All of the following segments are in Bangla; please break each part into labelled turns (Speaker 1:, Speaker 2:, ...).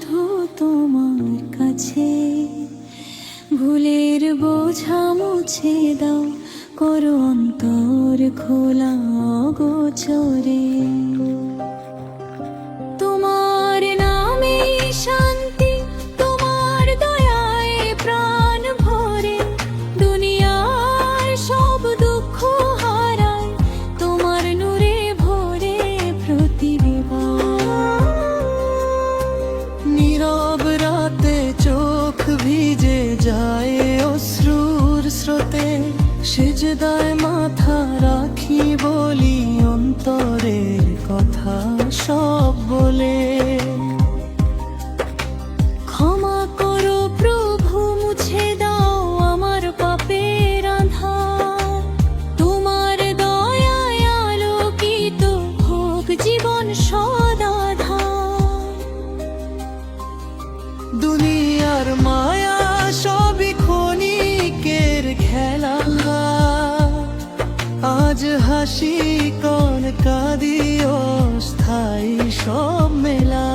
Speaker 1: শুধু তোমার কাছে। ভুলের বোঝা মুছে দাও, করো অন্তর খোলা অগোচরে। তোমার নামে শান্তি, তোমার দয়ায় প্রাণ ভরে। দুনিয়ার সব দুঃখ হারায়, তোমার নূরে ভরে প্রতিভা।
Speaker 2: নীরব রাতে চোখ ভিজে যায় অশ্রুর স্রোতে। সিজদায় মাথা রাখি বলি অন্তরের কথা সব বলে।
Speaker 1: ক্ষমা করো প্রভু, মুছে দাও আমার পাপের আঁধার। তোমার দয়ায় আলোকিত হোক জীবন সদাধার।
Speaker 2: দুনিয়ার মায়া সবই ক্ষণিকের খেলা। আজ হাসি কোন কাঁদি অস্থায়ী সব মেলা।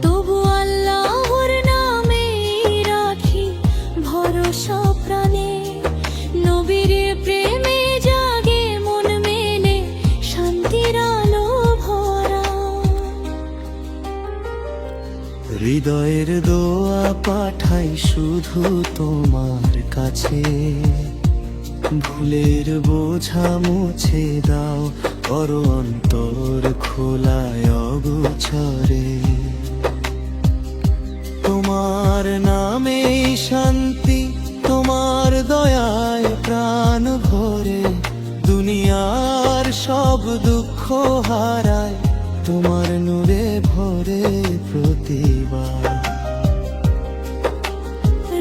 Speaker 1: তবু আল্লাহর নামে রাখি ভরসা প্রাণে। নবীর প্রেমে জাগে মন মেলে, শান্তির আলো ভরা।
Speaker 2: হৃদয়ের দোয়া পাঠাই শুধু তোমার কাছে। ভুলের বোঝা মুছে দাও, করো অন্তর খোলায় অগোচরে। তোমার নামে শান্তি, তোমার দয়ায় প্রাণ ভরে। দুনিয়ার সব দুঃখ হারায়, তোমার নূরে ভরে প্রতিবার।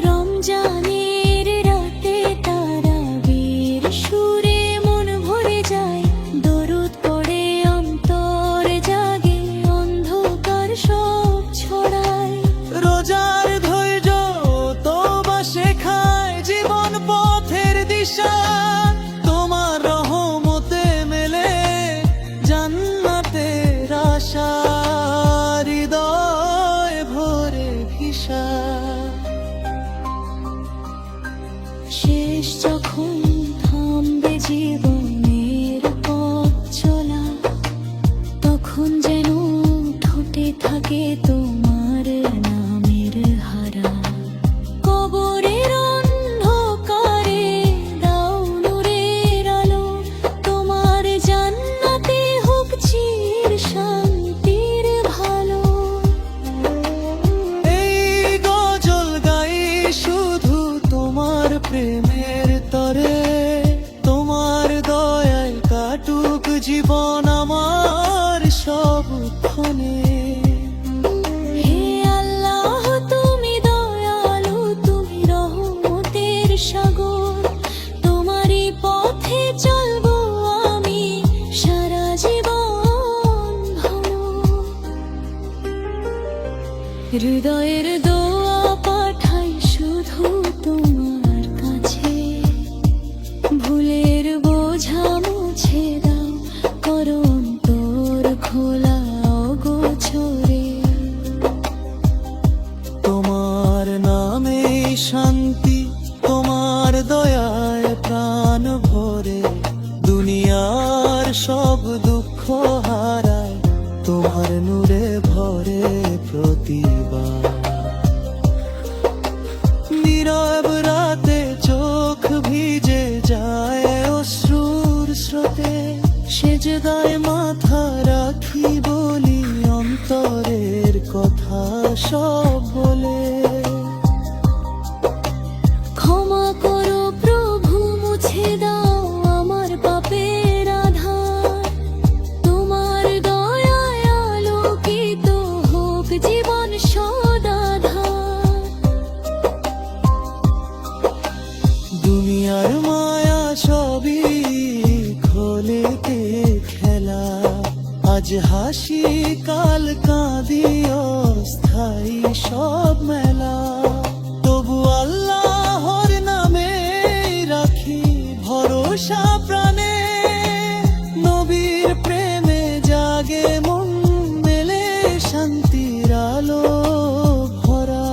Speaker 1: রমজানের রাতে তারাবীর সুরে মন ভরে যায়। দরুদ পড়ে অন্তর জাগে, অন্ধকার সব ছড়ায়।
Speaker 2: রোজার ধৈর্য তওবা শেখায় জীবন পথের দিশা। তোমার রহমতে মেলে জান্নাতের আশা। হৃদয় ভরে ভিসা।
Speaker 1: শেষ যখন থামবে জীবনের পথ চলা, তখন যেন ঠোঁটে থাকে তোমার নামের হারা। কবরের অন্ধকারে দাও নূরের আলো, তোমার জান্নাতে হোক চির শান্তির ভালো।
Speaker 2: এই গজল গাই শুধু তোমার প্রেমের তরে। তোমার দয়ায় কাটুক জীবন আমার সব ক্ষণে।
Speaker 1: হে আল্লাহ তুমি দয়ালু, তুমি রহমতের সাগর। তোমারই পথে চলবো আমি সারা জীবন ভালো। হৃদয়ের দোয়া পাঠাই শুধু তোমার কাছে। ভুলের বোঝা মুছে দাও, করো অন্তর খোলা অগোচরে।
Speaker 2: তোমার নামে শান্তি, তোমার দয়ায় প্রাণ ভরে। দুনিয়ার সব দুঃখ হারায়, তোমার নূরে ভরে প্রতিবার। নীরব রাতে চোখ ভিজে যায় অশ্রুর স্রোতে। সেজদায় মাথা রাখি বলি অন্তরের কথা সব বলে।
Speaker 1: ক্ষমা করো প্রভু, মুছে দাও আমার পাপের আধার। তোমার দয়ায় আলোকিত হোক জীবন সদাধার।
Speaker 2: দুনিয়ার মায়া সবই খোলেতে খেলা। আজ হাসি কাল কাঁদি অস্থায়ী সব শান্তির আলো ভরা।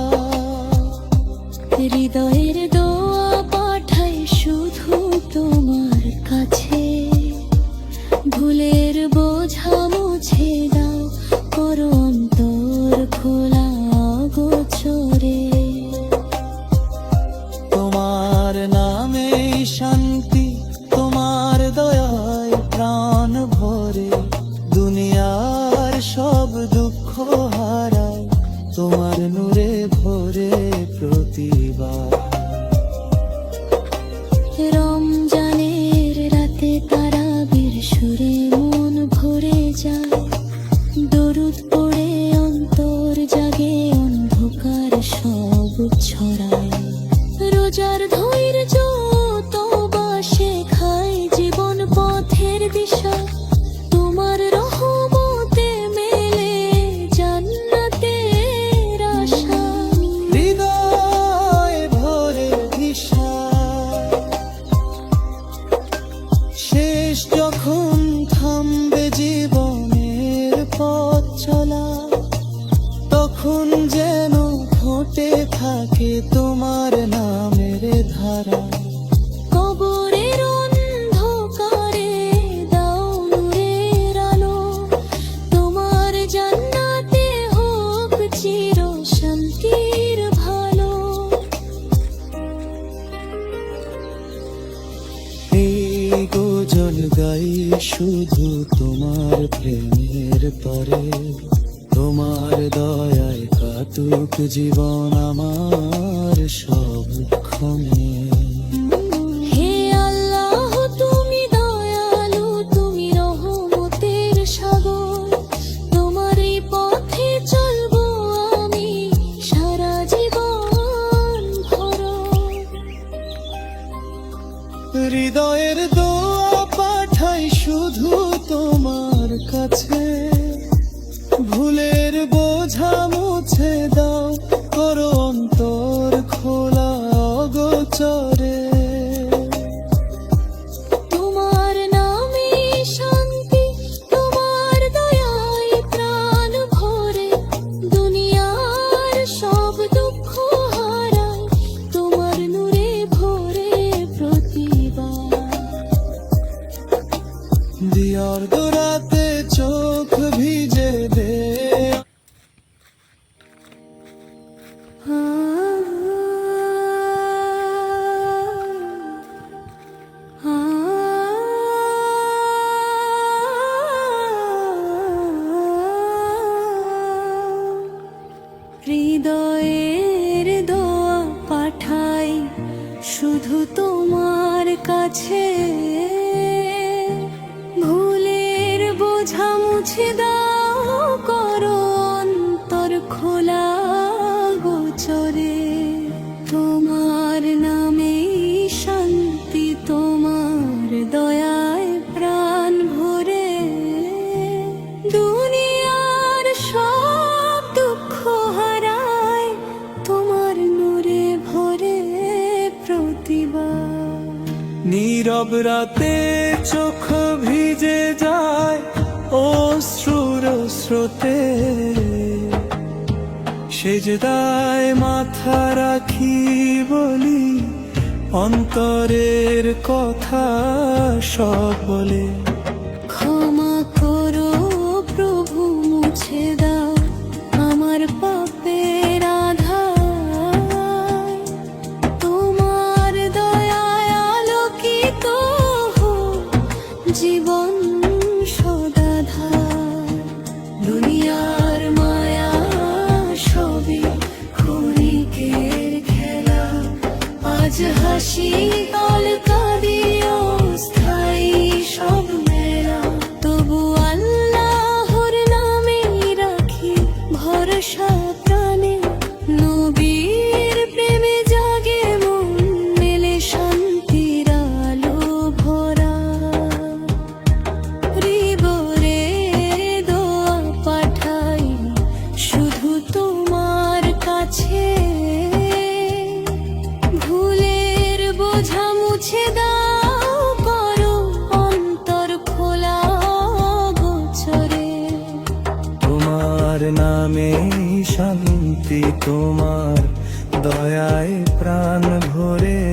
Speaker 1: হৃদয়ের দোয়া পাঠাই শুধু তোমার কাছে, ভুলের বোঝা মুছে দাও, করো অন্তর খোলা গোচরে।
Speaker 2: তোমার নামে শান্তি, তোমার দয়ায় প্রাণ ভরে, দুনিয়ার সব দুঃখ হারায় তোমার নূরে ভরে প্রতিবার।
Speaker 1: রমজানের রাতে তারাবির সুরে মন ভরে যায়, দরুদ পড়ে অন্তর জাগে, অন্ধকার সব ছড়ায়। রোজার ধৈর্য তওবা শেখায় জীবন পথের দিশা, তোমার রহমতে মেলে জান্নাতের আশা।
Speaker 2: হৃদয় ভরে দিশা, শেষ যখন থামবে জীবনের পথ চলা, তখন যেন ঘটে থাকে তোমার নামের ধারা।
Speaker 1: কবরের অন্ধকারে দাও নূরের আলো, তোমার জান্নাতে হোক চির শান্তির ভালো।
Speaker 2: এই গজল গাই শুধু তোমার প্রেমের তরে, তোমার দয়ায় কাটুক জীবন আমার সব ক্ষমে।
Speaker 1: হে আল্লাহ তুমি দয়ালু, তুমি রহমতের সাগর, তোমার এই পথে চলবো আমি সারা জীবন ভরা।
Speaker 2: হৃদয়ের দোয়া পাঠাই শুধু তোমার কাছে, ভুলের বোঝা মুছে দাও, করো অন্তর খোলা গোচরে।
Speaker 1: তোমার নামে শান্তি, তোমার দয়ায় প্রাণ ভরে, দুনিয়ার সব দুঃখ হারায় তোমার নূরে ভরে প্রতিবার।
Speaker 2: দিয়ার দোরাতে চোখ ভিজে দে,
Speaker 1: হৃদয়ের দোয়া পাঠাই শুধু তোমার কাছে, ভুলের বোঝা মুছে দাও, করো অন্তর খোলা গোচরে। তোমার নামে শান্তি, তোমার দয়ায় প্রাণ ভরে, দুনিয়ার সব দুঃখ হারায় তোমার নূরে ভরে প্রতিবার।
Speaker 2: নীরব রাতে চোখ ভিজে যায় অশ্রুর স্রোতে, সেজদায় মাথা রাখি বলি অন্তরের কথা সব বলে।
Speaker 1: ক্ষমা করো প্রভু, মুছে দাও আমার পাপের আধার, তোমার দয়ায় আলোকিত হোক জীবন সদাধার। দুনিয়ার মায়া সবই ক্ষণিকের খেলা, আজ হাসি কাল কাঁদিও স্থায়ী সব মেলা। তবু আল্লাহর নামে রাখি ভরসা প্রাণে, নবীর প্রেমে জাগে মন, মেলে শান্তির আলো ভরা। হৃদয়ের দোয়া পাঠাই শুধু তোমার কাছে, ভুলের বোঝা মুছে দাও, করো অন্তর খোলা গোচরে।
Speaker 2: তোমার নামে শান্তি, তোমার দয়ায় প্রাণ ভরে,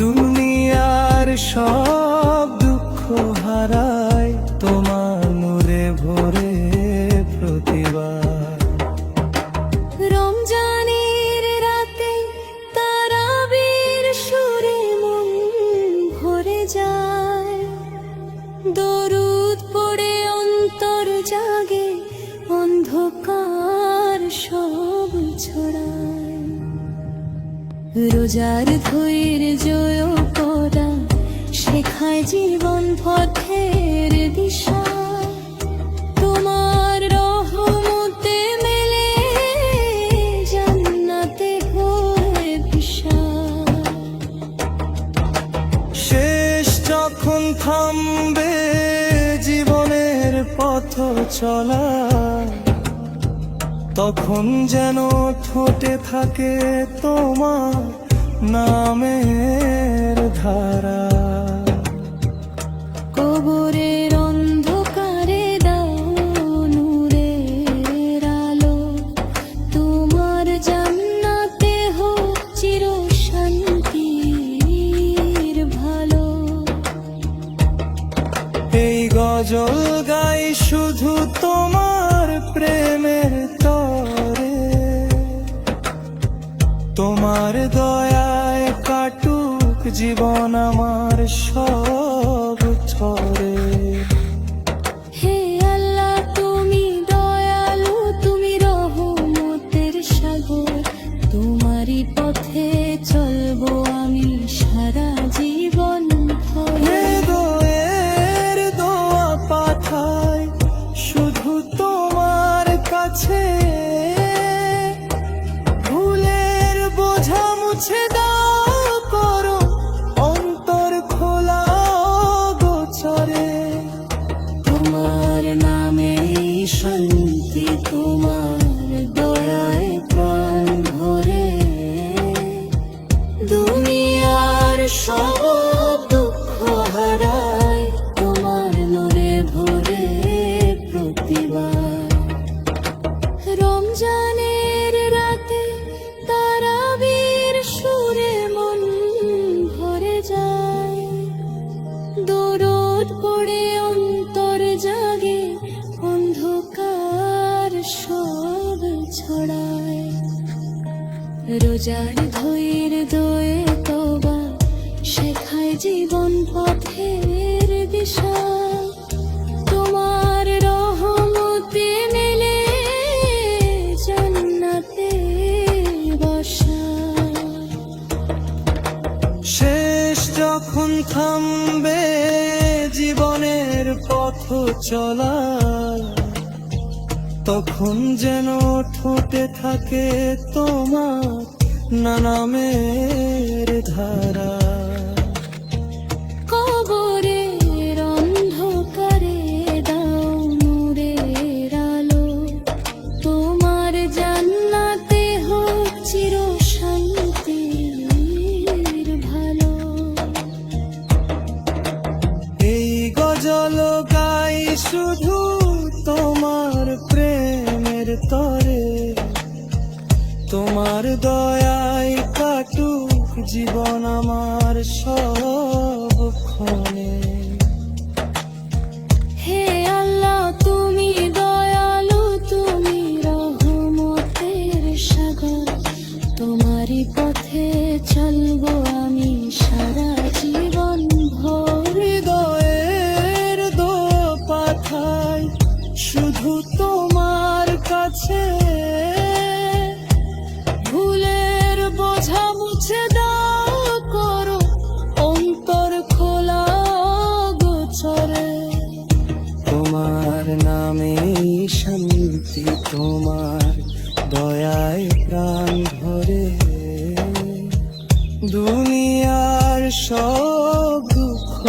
Speaker 2: দুনিয়ার সব দুঃখ হারায় তোমার নূরে ভরে প্রতিবার।
Speaker 1: রমজানের রাতে তারাবির সুরে মন ভরে যায়, দরুদ পড়ে অন্তর জাগে, অন্ধকার সব ছড়ায়। রোজার ধৈর্য করা শেখায় জীবন পথের দিশা, তোমার রহমতে মেলে জান্নাতে হয়ে দিশা।
Speaker 2: শেষ যখন থামবে জীবনের পথ চলা, তখন যেন ঠোঁটে থাকে তোমার নামের ধারা।
Speaker 1: কবরের অন্ধকারে দাও নূরের আলো, তোমার জান্নাতে হোক চির শান্তির ভালো।
Speaker 2: এই গজল গাই শুধু তোমার প্রেমের তরে, তোমার দয়ায় কাটুক জীবন আমার সব ছরে।
Speaker 1: হে আল্লাহ তুমি দয়ালু, তুমি রহমতের সাগর, তোমারই পথে চলবো আমি সারা জীবন ভরে।
Speaker 2: হৃদয়ের দোয়া পাঠাই শুধু তোমার কাছে, ভুলের বোঝা মুছে দাও করো অন্তর খোলা গোচরে।
Speaker 1: তোমার নামে শান্তি, তোমার দয়ায় প্রাণ ভরে, দুনিয়ার সব দুঃখ হারায় তোমার নূরে ভরে প্রতিবার। রমজানের রাতে তারাবির সুরে মন ভরে যায়, দরুদ পড়ে অন্তর জাগে, অন্ধকার সব ছড়ায়। রোজার ধৈর্য তওবা শেখায় জীবন পথের দিশা, তোমার রহমতে মেলে জান্নাতে বসা।
Speaker 2: শেষ যখন থামবে জীবনের পথ চলা, তখন যেন ঠোঁটে থাকে তোমার নামের ধারা।
Speaker 1: কবরের অন্ধকারে দাও নূরের আলো, তোমার জান্নাতে হোক চির শান্তির ভালো।
Speaker 2: এই গজল গাই শুধু তোমার প্রেমের তরে, তোমার দয়ায় কাটুক জীবন আমার সব ক্ষণে।
Speaker 1: হে আল্লাহ তুমি দয়ালু, তুমি রহমতের সাগর, তোমারই পথে চলবো আমি সারা জীবন ভর।
Speaker 2: হৃদয়ের দোয়া পাঠাই শুধু তোমার কাছে, ভুলের বোঝা মুছে দাও করো অন্তর খোলা গোচরে। তোমার নামে শান্তি, তোমার দয়ায় প্রাণ ভরে, দুনিয়ার সব দুঃখ